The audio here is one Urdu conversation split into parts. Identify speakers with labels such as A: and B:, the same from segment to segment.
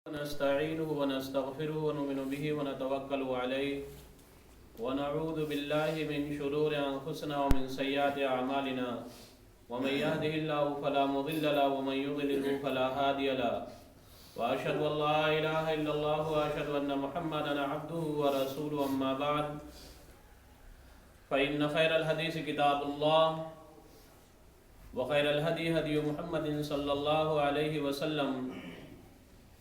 A: ونستعينه ونستغفره ونؤمن به ونتوكل عليه ونعوذ بالله من شرور أنفسنا ومن سيئات أعمالنا ومن يهده الله فلا مضل له ومن يضلل فلا هادي له وأشهد أن لا إله إلا الله وأشهد أن محمدا عبده ورسوله أما بعد فإن خير الحديث كتاب الله وخير الهدي هدي محمد صلى الله عليه وسلم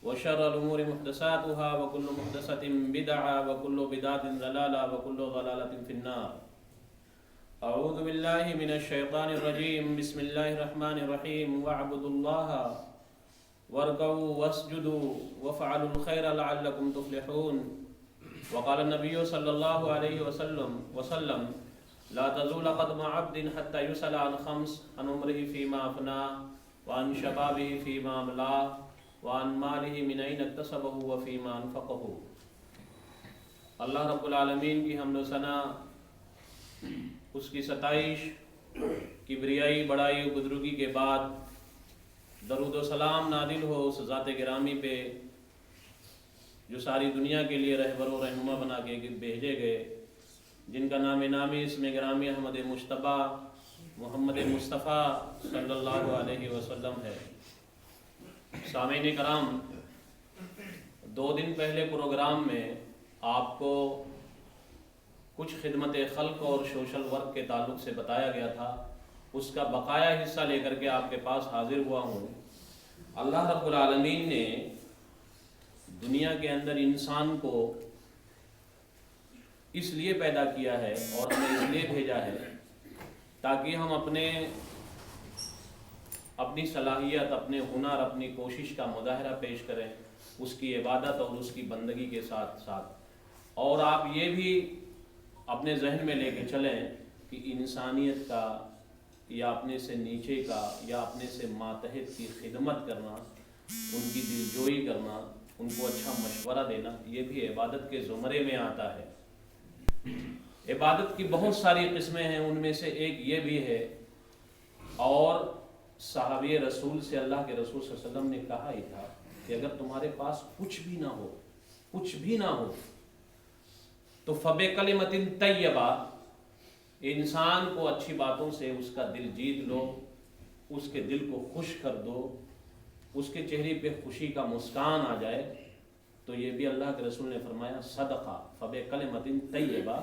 A: وشر الأمور محدثاتها وكل محدثة بدعة وكل بدعة ضلالة وكل ضلالة في النار. أعوذ بالله من الشيطان الرجيم. بسم الله الرحمن الرحيم. واعبدوا الله واركعوا واسجدوا وافعلوا الخير لعلكم تفلحون. وقال النبي صلى الله عليه وسلم لا تزول قدم عبد حتى يسأل عن خمس: عن عمره فيما أفناه وعن شبابه فيما أبلاه وعن ماله من أين اكتسبه وفيما أنفقه. اللہ رب العالمین کی حمد و ثنا، اس کی ستائش، کبریائی، بڑائی و بزرگی کے بعد درود و سلام نازل ہو اس ذات گرامی پہ جو ساری دنیا کے لیے رہبر و رہنما بنا کے بھیجے گئے، جن کا نام نامی اس میں گرامی احمد مجتبیٰ محمد مصطفیٰ صلی اللہ علیہ وسلم ہے۔ سامعین کرام، 2 دن پہلے پروگرام میں آپ کو کچھ خدمت خلق اور سوشل ورک کے تعلق سے بتایا گیا تھا، اس کا بقایا حصہ لے کر کے آپ کے پاس حاضر ہوا ہوں۔ اللہ رب العالمین نے دنیا کے اندر انسان کو اس لیے پیدا کیا ہے اور ہمیں اس لیے بھیجا ہے تاکہ ہم اپنی صلاحیت، اپنے ہنر، اپنی کوشش کا مظاہرہ پیش کریں، اس کی عبادت اور اس کی بندگی کے ساتھ ساتھ۔ اور آپ یہ بھی اپنے ذہن میں لے کے چلیں کہ انسانیت کا یا اپنے سے نیچے کا یا اپنے سے ماتحت کی خدمت کرنا، ان کی دلجوئی کرنا، ان کو اچھا مشورہ دینا، یہ بھی عبادت کے زمرے میں آتا ہے۔ عبادت کی بہت ساری قسمیں ہیں، ان میں سے ایک یہ بھی ہے۔ اور صحابی رسول سے اللہ کے رسول صلی اللہ علیہ وسلم نے کہا ہی تھا کہ اگر تمہارے پاس کچھ بھی نہ ہو تو فَبِكَلِمَةٍ طَيِّبَةٍ، انسان کو اچھی باتوں سے اس کا دل جیت لو، اس کے دل کو خوش کر دو، اس کے چہرے پہ خوشی کا مسکان آ جائے، تو یہ بھی اللہ کے رسول نے فرمایا صدقہ، فَبِكَلِمَةٍ طَيِّبَةٍ،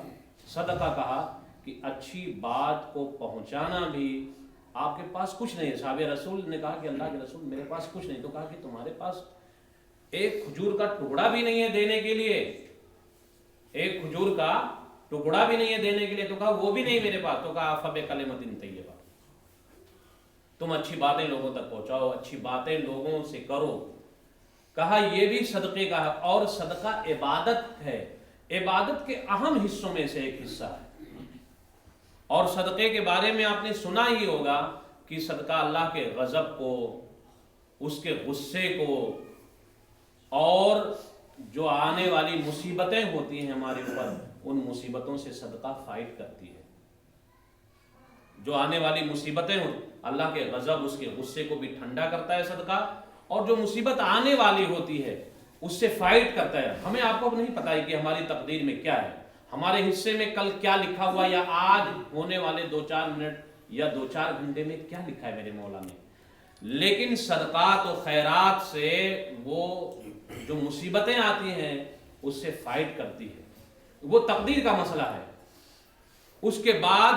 A: صدقہ کہا کہ اچھی بات کو پہنچانا بھی۔ آپ کے پاس کچھ نہیں ہے، صحابہ رسول نے کہا کہ اللہ کے رسول میرے پاس کچھ نہیں، تو کہا کہ تمہارے پاس ایک کھجور کا ٹکڑا بھی نہیں ہے دینے کے لیے، ایک کھجور کا ٹکڑا بھی نہیں ہے دینے کے لیے، تو کہا وہ بھی نہیں میرے پاس، تو کہا فَبِكَلِمَةٍ طَيِّبَةٍ، تم اچھی باتیں لوگوں تک پہنچاؤ، اچھی باتیں لوگوں سے کرو۔ کہا یہ بھی صدقے کا ہے، اور صدقہ عبادت ہے، عبادت کے اہم حصوں میں سے ایک حصہ ہے۔ اور صدقے کے بارے میں آپ نے سنا ہی ہوگا کہ صدقہ اللہ کے غضب کو، اس کے غصے کو، اور جو آنے والی مصیبتیں ہوتی ہیں ہمارے اوپر، ان مصیبتوں سے صدقہ فائٹ کرتی ہے۔ جو آنے والی مصیبتیں اللہ کے غضب، اس کے غصے کو بھی ٹھنڈا کرتا ہے صدقہ، اور جو مصیبت آنے والی ہوتی ہے اس سے فائٹ کرتا ہے۔ ہمیں آپ کو نہیں پتا ہے کہ ہماری تقدیر میں کیا ہے، ہمارے حصے میں کل کیا لکھا ہوا، یا آج ہونے والے 2-4 منٹ یا 2-4 گھنٹے میں کیا لکھا ہے میرے مولا نے۔ لیکن صدقات و خیرات سے وہ جو مصیبتیں آتی ہیں اس سے فائٹ کرتی ہے، وہ تقدیر کا مسئلہ ہے۔ اس کے بعد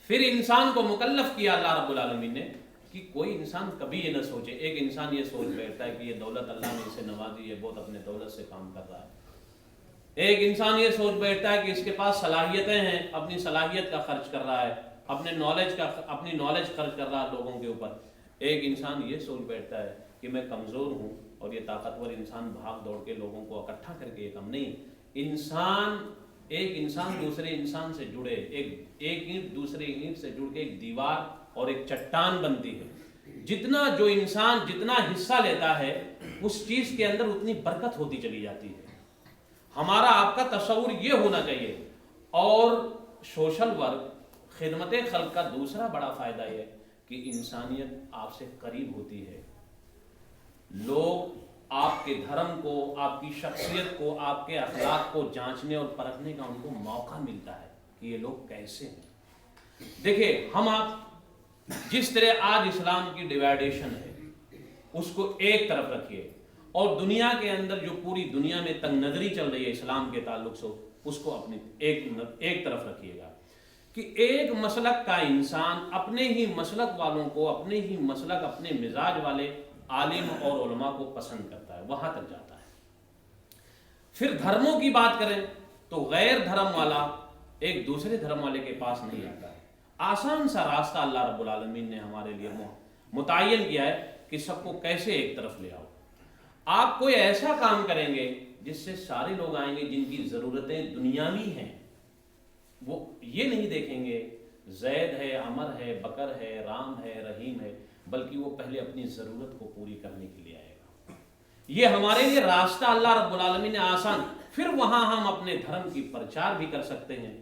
A: پھر انسان کو مکلف کیا اللہ رب العالمین نے کہ کوئی انسان کبھی یہ نہ سوچے، ایک انسان یہ سوچ بیٹھتا ہے کہ یہ دولت اللہ نے اسے نوازی ہے، بہت اپنے دولت سے کام کر رہا ہے۔ ایک انسان یہ سوچ بیٹھتا ہے کہ اس کے پاس صلاحیتیں ہیں، اپنی صلاحیت کا خرچ کر رہا ہے، اپنی نالج خرچ کر رہا ہے لوگوں کے اوپر۔ ایک انسان یہ سوچ بیٹھتا ہے کہ میں کمزور ہوں، اور یہ طاقتور انسان بھاگ دوڑ کے لوگوں کو اکٹھا کر کے، یہ کم نہیں۔ ایک انسان دوسرے انسان سے جڑے، ایک اینٹ دوسرے اینٹ سے جڑ کے ایک دیوار اور ایک چٹان بنتی ہے۔ جو انسان جتنا حصہ لیتا ہے اس چیز کے اندر اتنی برکت ہوتی چلی جاتی ہے۔ ہمارا آپ کا تصور یہ ہونا چاہیے۔ اور سوشل ورک، خدمت خلق کا دوسرا بڑا فائدہ یہ کہ انسانیت آپ سے قریب ہوتی ہے، لوگ آپ آپ کے دھرم کو، آپ کی شخصیت کو، آپ کے اخلاق کو جانچنے اور پرکھنے کا ان کو موقع ملتا ہے کہ یہ لوگ کیسے ہیں۔ دیکھیں، ہم آپ جس طرح آج اسلام کی ڈیوائیڈیشن ہے اس کو ایک طرف رکھیے، اور دنیا کے اندر جو پوری دنیا میں تنگ نظری چل رہی ہے اسلام کے تعلق سے اس کو اپنی ایک طرف رکھیے گا کہ ایک مسلک کا انسان اپنے ہی مسلک والوں کو، اپنے ہی مسلک، اپنے مزاج والے عالم اور علماء کو پسند کرتا ہے، وہاں تک جاتا ہے۔ پھر دھرموں کی بات کریں تو غیر دھرم والا ایک دوسرے دھرم والے کے پاس نہیں آتا ہے۔ آسان سا راستہ اللہ رب العالمین نے ہمارے لیے متعین کیا ہے کہ سب کو کیسے ایک طرف لے آؤ۔ آپ کوئی ایسا کام کریں گے جس سے سارے لوگ آئیں گے جن کی ضرورتیں دنیاوی ہیں، وہ یہ نہیں دیکھیں گے زید ہے، عمر ہے، بکر ہے، رام ہے، رحیم ہے، بلکہ وہ پہلے اپنی ضرورت کو پوری کرنے کے لیے آئے گا۔ یہ ہمارے لیے راستہ اللہ رب العالمین نے آسان، پھر وہاں ہم اپنے دھرم کی پرچار بھی کر سکتے ہیں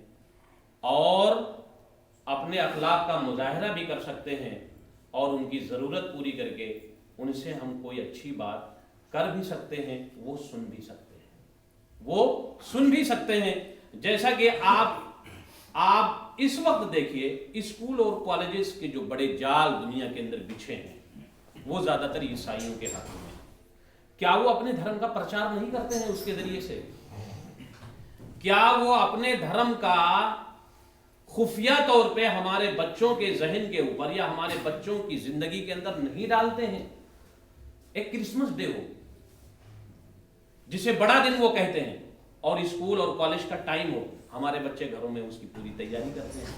A: اور اپنے اخلاق کا مظاہرہ بھی کر سکتے ہیں، اور ان کی ضرورت پوری کر کے ان سے ہم کوئی اچھی بات کر بھی سکتے ہیں، وہ سن بھی سکتے ہیں، وہ سن بھی سکتے ہیں۔ جیسا کہ آپ اس وقت دیکھیے اسکول اور کالجز کے جو بڑے جال دنیا کے اندر بچھے ہیں وہ زیادہ تر عیسائیوں کے ہاتھوں میں، کیا وہ اپنے دھرم کا پرچار نہیں کرتے ہیں اس کے ذریعے سے؟ کیا وہ اپنے دھرم کا خفیہ طور پہ ہمارے بچوں کے ذہن کے اوپر یا ہمارے بچوں کی زندگی کے اندر نہیں ڈالتے ہیں؟ ایک کرسمس ڈے ہو جسے بڑا دن وہ کہتے ہیں، اور اسکول اور کالج کا ٹائم ہو، ہمارے بچے گھروں میں اس کی پوری تیاری کرتے ہیں،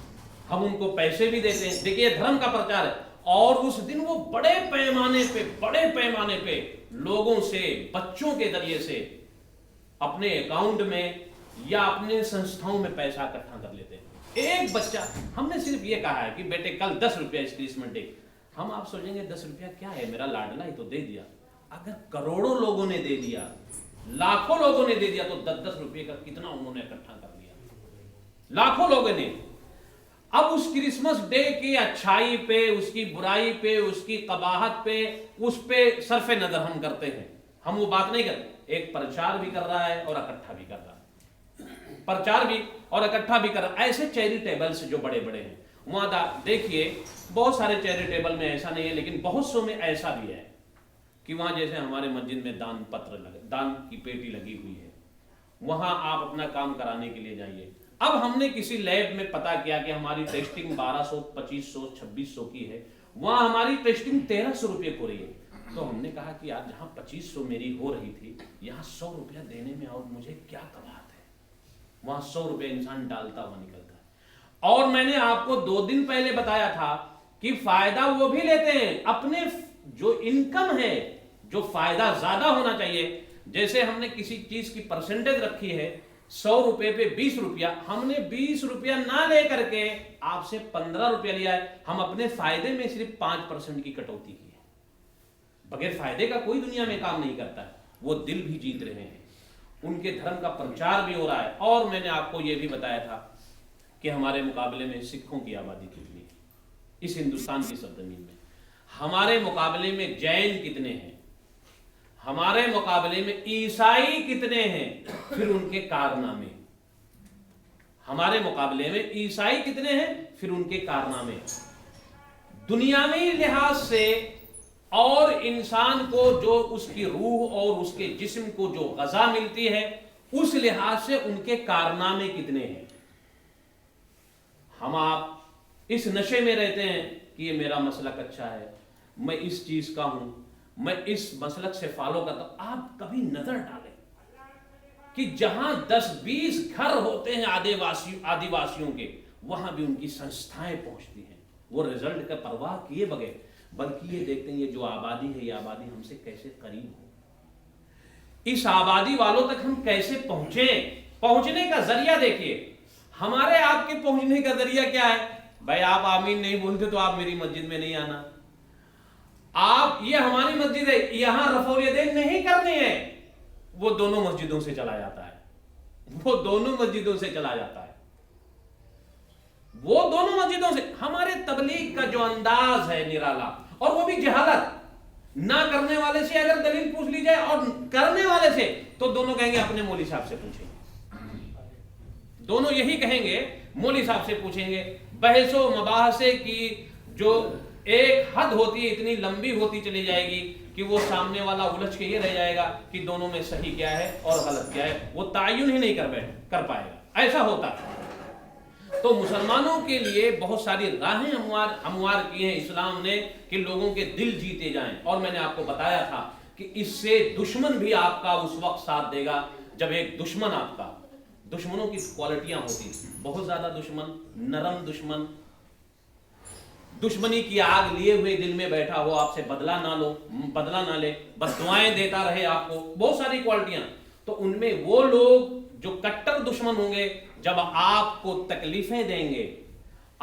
A: ہم ان کو پیسے بھی دیتے ہیں۔ دیکھیے دھرم کا پرچار ہے، اور اس دن وہ بڑے پیمانے پہ لوگوں سے، بچوں کے ذریعے سے اپنے اکاؤنٹ میں یا اپنے سنستھاؤں میں پیسہ اکٹھا کر لیتے ہیں۔ ایک بچہ، ہم نے صرف یہ کہا ہے کہ بیٹے کل 10 روپیہ اس کرسمس ڈے، ہم آپ سوچیں گے 10 روپیہ کیا ہے، میرا لاڈلا ہی تو دے دیا۔ اگر کروڑوں لوگوں نے دے دیا، لاکھوں لوگوں نے دے دیا، تو 10 روپے کا کتنا انہوں نے اکٹھا کر لیا، لاکھوں لوگوں نے۔ اب اس کرسمس ڈے کی اچھائی پہ، اس کی برائی پہ، اس کی قباحت پہ، اس پہ صرف نظر ہم کرتے ہیں، ہم وہ بات نہیں کرتے۔ ایک پرچار بھی کر رہا ہے اور اکٹھا بھی کر رہا ہے، پرچار بھی اور اکٹھا بھی کر رہا ہے۔ ایسے چیریٹیبلز جو بڑے بڑے ہیں وہاں دیکھیے، بہت سارے چیریٹیبل میں ایسا نہیں ہے، لیکن بہت سو میں ایسا بھی ہے کہ وہاں جیسے ہمارے مسجد میں دان کی پیٹی لگی ہوئی ہے، وہاں آپ اپنا کام کرانے کے لیے جائیے۔ اب ہم نے کسی لیب میں پتا کیا کہ ہماری ٹیسٹنگ 1200، 2500، 2600 کی ہے، وہاں ہماری ٹیسٹنگ 1300 روپے ہو رہی ہے۔ تو ہم نے کہا کہ یار جہاں 2500 میری ہو رہی تھی، یہاں 100 روپیہ دینے میں اور مجھے کیا قباحت ہے؟ وہاں 100 روپے انسان ڈالتا ہوا نکلتا ہے۔ اور میں نے آپ کو 2 دن پہلے بتایا تھا کہ فائدہ وہ بھی لیتے ہیں، اپنے جو انکم ہے، جو فائدہ زیادہ ہونا چاہیے، جیسے ہم نے کسی چیز کی پرسنٹیج رکھی ہے 100 روپے پہ 20 روپیہ، ہم نے 20 روپیہ نہ لے کر کے آپ سے 15 روپیہ لیا ہے، ہم اپنے فائدے میں صرف 5% کی کٹوتی کی ہے۔ بغیر فائدے کا کوئی دنیا میں کام نہیں کرتا ہے۔ وہ دل بھی جیت رہے ہیں، ان کے دھرم کا پرچار بھی ہو رہا ہے۔ اور میں نے آپ کو یہ بھی بتایا تھا کہ ہمارے مقابلے میں سکھوں کی آبادی کتنی ہے اس ہندوستان کی سرزمین میں، ہمارے مقابلے میں جین کتنے ہیں، ہمارے مقابلے میں عیسائی کتنے ہیں، پھر ان کے کارنامے، ہمارے مقابلے میں عیسائی کتنے ہیں، پھر ان کے کارنامے، دنیاوی لحاظ سے اور انسان کو جو اس کی روح اور اس کے جسم کو جو غذا ملتی ہے اس لحاظ سے ان کے کارنامے کتنے ہیں۔ ہم آپ اس نشے میں رہتے ہیں کہ یہ میرا مسلک اچھا ہے، میں اس چیز کا ہوں، میں اس مسلک سے فالو کرتا ہوں۔ آپ کبھی نظر ڈالیں کہ جہاں 10-20 گھر ہوتے ہیں آدیواسیوں کے، وہاں بھی ان کی سنستھائیں پہنچتی ہیں، وہ رزلٹ کا پرواہ کیے بغیر، بلکہ یہ دیکھتے ہیں یہ جو آبادی ہے، یہ آبادی ہم سے کیسے قریب ہو، اس آبادی والوں تک ہم کیسے پہنچنے کا ذریعہ دیکھیے۔ ہمارے آپ کے پہنچنے کا ذریعہ کیا ہے؟ بھائی آپ آمین نہیں بولتے تو آپ میری مسجد میں نہیں آنا، آپ یہ ہماری مسجد ہے، یہاں رفع الیدین نہیں کرنی ہے، وہ دونوں مسجدوں سے چلا جاتا ہے، وہ دونوں مسجدوں سے چلا جاتا ہے، وہ دونوں مسجدوں سے۔ ہمارے تبلیغ کا جو انداز ہے نرالا، اور وہ بھی جہالت، نہ کرنے والے سے اگر دلیل پوچھ لی جائے اور کرنے والے سے تو دونوں کہیں گے اپنے مولوی صاحب سے پوچھیں گے، دونوں یہی کہیں گے مولوی صاحب سے پوچھیں گے۔ بحث و مباحثے کی جو ایک حد ہوتی ہے اتنی لمبی ہوتی چلی جائے گی کہ وہ سامنے والا الجھ کے یہ رہ جائے گا کہ دونوں میں صحیح کیا ہے اور غلط کیا ہے، وہ تعین ہی نہیں کر پائے گا۔ ایسا ہوتا ہے۔ تو مسلمانوں کے لیے بہت ساری راہیں ہموار کی ہیں اسلام نے کہ لوگوں کے دل جیتے جائیں، اور میں نے آپ کو بتایا تھا کہ اس سے دشمن بھی آپ کا اس وقت ساتھ دے گا جب ایک دشمن آپ کا، دشمنوں کی کوالٹیاں ہوتی ہیں، بہت زیادہ دشمن، نرم دشمن، دشمنی کی آگ لیے ہوئے دل میں بیٹھا ہو، آپ سے بدلہ نہ لے، بس دعائیں دیتا رہے آپ کو، بہت ساری کوالٹیاں۔ تو ان میں وہ لوگ جو کٹر دشمن ہوں گے، جب آپ کو تکلیفیں دیں گے،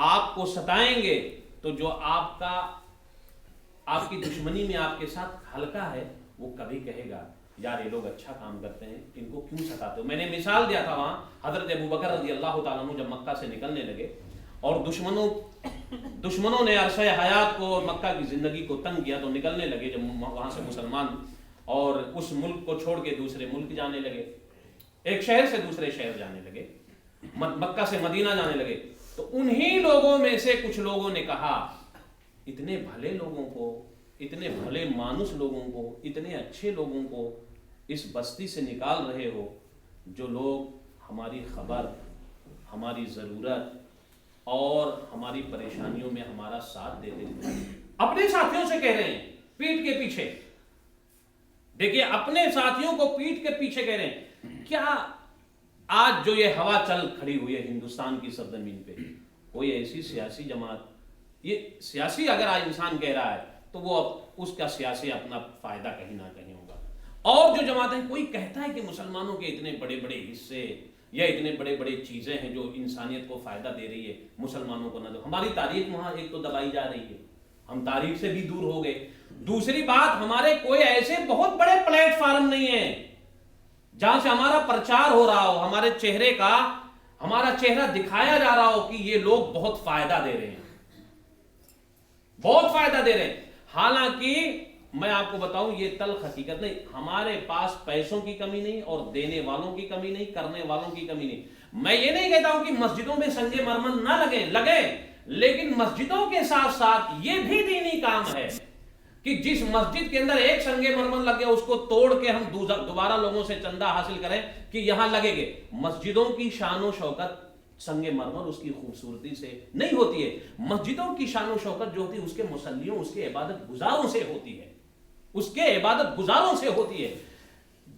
A: آپ کو ستائیں گے، تو جو آپ کی دشمنی میں آپ کے ساتھ ہلکا ہے وہ کبھی کہے گا یار یہ لوگ اچھا کام کرتے ہیں، ان کو کیوں ستاتے ہو۔ میں نے مثال دیا تھا وہاں حضرت ابوبکر رضی اللہ تعالیٰ عنہ جب مکہ سے نکلنے لگے اور دشمنوں نے عرصہ حیات کو اور مکہ کی زندگی کو تنگ کیا تو نکلنے لگے، جب وہاں سے مسلمان اور اس ملک کو چھوڑ کے دوسرے ملک جانے لگے، ایک شہر سے دوسرے شہر جانے لگے، مکہ سے مدینہ جانے لگے، تو انہی لوگوں میں سے کچھ لوگوں نے کہا اتنے بھلے لوگوں کو، اتنے بھلے مانس لوگوں کو، اتنے اچھے لوگوں کو اس بستی سے نکال رہے ہو، جو لوگ ہماری خبر، ہماری ضرورت اور ہماری پریشانیوں میں ہمارا ساتھ دیتے تھے۔ اپنے ساتھیوں سے کہہ رہے ہیں پیٹ کے پیچھے، دیکھیے اپنے ساتھیوں کو پیٹ کے پیچھے کہہ رہے ہیں۔ کیا آج جو یہ ہوا چل کھڑی ہوئی ہے ہندوستان کی سرزمین پہ، کوئی ایسی سیاسی جماعت، یہ سیاسی اگر آج انسان کہہ رہا ہے تو وہ اس کا سیاسی اپنا فائدہ کہیں نہ کہیں ہوگا، اور جو جماعتیں کوئی کہتا ہے کہ مسلمانوں کے اتنے بڑے بڑے حصے یا اتنے بڑے بڑے چیزیں ہیں جو انسانیت کو فائدہ دے رہی ہے، مسلمانوں کو نہ دو۔ ہماری تاریخ وہاں ایک تو دبائی جا رہی ہے، ہم تاریخ سے بھی دور ہو گئے۔ دوسری بات، ہمارے کوئی ایسے بہت بڑے پلیٹ فارم نہیں ہیں جہاں سے ہمارا پرچار ہو رہا ہو، ہمارے چہرے کا، ہمارا چہرہ دکھایا جا رہا ہو کہ یہ لوگ بہت فائدہ دے رہے ہیں، بہت فائدہ دے رہے ہیں۔ حالانکہ میں آپ کو بتاؤں یہ تلخ حقیقت نہیں، ہمارے پاس پیسوں کی کمی نہیں اور دینے والوں کی کمی نہیں، کرنے والوں کی کمی نہیں۔ میں یہ نہیں کہتا ہوں کہ مسجدوں میں سنگ مرمر نہ لگے، لیکن مسجدوں کے ساتھ ساتھ یہ بھی دینی کام ہے کہ جس مسجد کے اندر ایک سنگ مرمر لگ گیا اس کو توڑ کے ہم دوبارہ لوگوں سے چندہ حاصل کریں کہ یہاں لگے گے۔ مسجدوں کی شان و شوکت سنگ مرمر اس کی خوبصورتی سے نہیں ہوتی ہے، مسجدوں کی شان و شوکت جو ہوتی ہے اس کے مصلیوں، اس کے عبادت گزاروں سے ہوتی ہے، اس کے عبادت گزاروں سے ہوتی ہے۔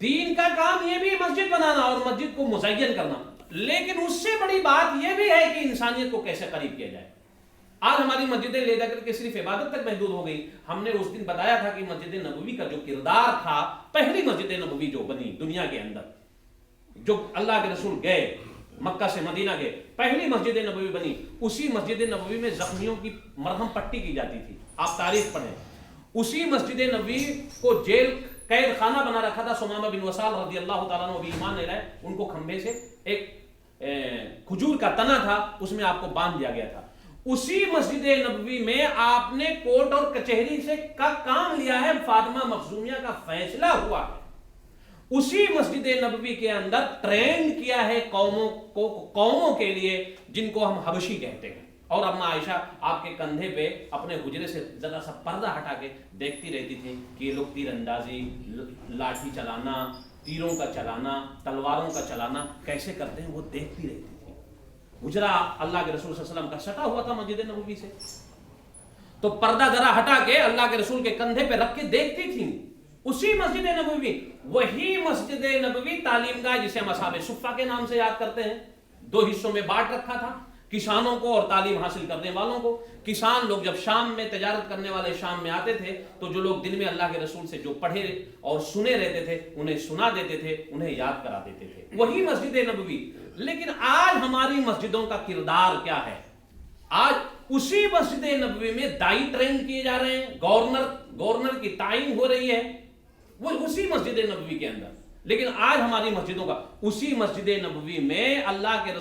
A: دین کا کام یہ بھی مسجد بنانا اور مسجد کو مزین کرنا، لیکن اس سے بڑی بات یہ بھی ہے کہ انسانیت کو کیسے قریب کیا جائے۔ آج ہماری مسجدیں لے جا کر کے صرف عبادت تک محدود ہو گئی۔ ہم نے اس دن بتایا تھا کہ مسجد نبوی کا جو کردار تھا، پہلی مسجد نبوی جو بنی دنیا کے اندر، جو اللہ کے رسول گئے مکہ سے مدینہ گئے، پہلی مسجد نبوی بنی، اسی مسجد نبوی میں زخمیوں کی مرہم پٹی کی جاتی تھی۔ آپ تاریخ پڑھیں، اسی مسجد نبوی کو جیل قید خانہ بنا رکھا تھا۔ سمامہ بن وصال رضی اللہ تعالیٰ عنہ ابھی ایمان لے رہے، ان کو کھمبے سے ایک کھجور کا تنا تھا، اس میں آپ کو باندھ دیا گیا تھا۔ اسی مسجد نبوی میں آپ نے کورٹ اور کچہری سے کا کام لیا ہے، فاطمہ مخزومیہ کا فیصلہ ہوا ہے۔ اسی مسجد نبوی کے اندر ٹرینڈ کیا ہے قوموں کے لیے جن کو ہم حبشی کہتے ہیں، اور اما عائشہ آپ کے کندھے پہ اپنے حجرے سے ذرا سا پردہ ہٹا کے دیکھتی رہتی تھی کہ یہ لوگ تیر اندازی، لاٹھی چلانا، تیروں کا چلانا، تلواروں کا چلانا کیسے کرتے ہیں، وہ دیکھتی رہتی تھی۔ حجرہ اللہ کے رسول صلی اللہ علیہ وسلم کا سٹا ہوا تھا مسجد نبوی سے، تو پردہ ذرا ہٹا کے اللہ کے رسول کے کندھے پہ رکھ کے دیکھتی تھی۔ اسی مسجد نبوی، وہی مسجد نبوی تعلیم گاہ جسے ہم اصحاب صفہ کے نام سے یاد کرتے ہیں، دو حصوں میں بانٹ رکھا تھا، کسانوں کو اور تعلیم حاصل کرنے والوں کو۔ کسان لوگ جب شام میں تجارت کرنے والے شام میں آتے تھے تو جو لوگ دن میں اللہ کے رسول سے جو پڑھے اور سنے رہتے تھے انہیں سنا دیتے تھے، انہیں یاد کرا دیتے تھے، وہی مسجد نبوی۔ لیکن آج ہماری مسجدوں کا کردار کیا ہے؟ آج اسی مسجد نبوی میں دائی ٹرین کیے جا رہے ہیں، گورنر کی تعین ہو رہی ہے، وہ اسی مسجد نبوی کے اندر۔ لیکن آج ہماری مسجدوں کا، اسی مسجد نبوی میں اللہ کے رسول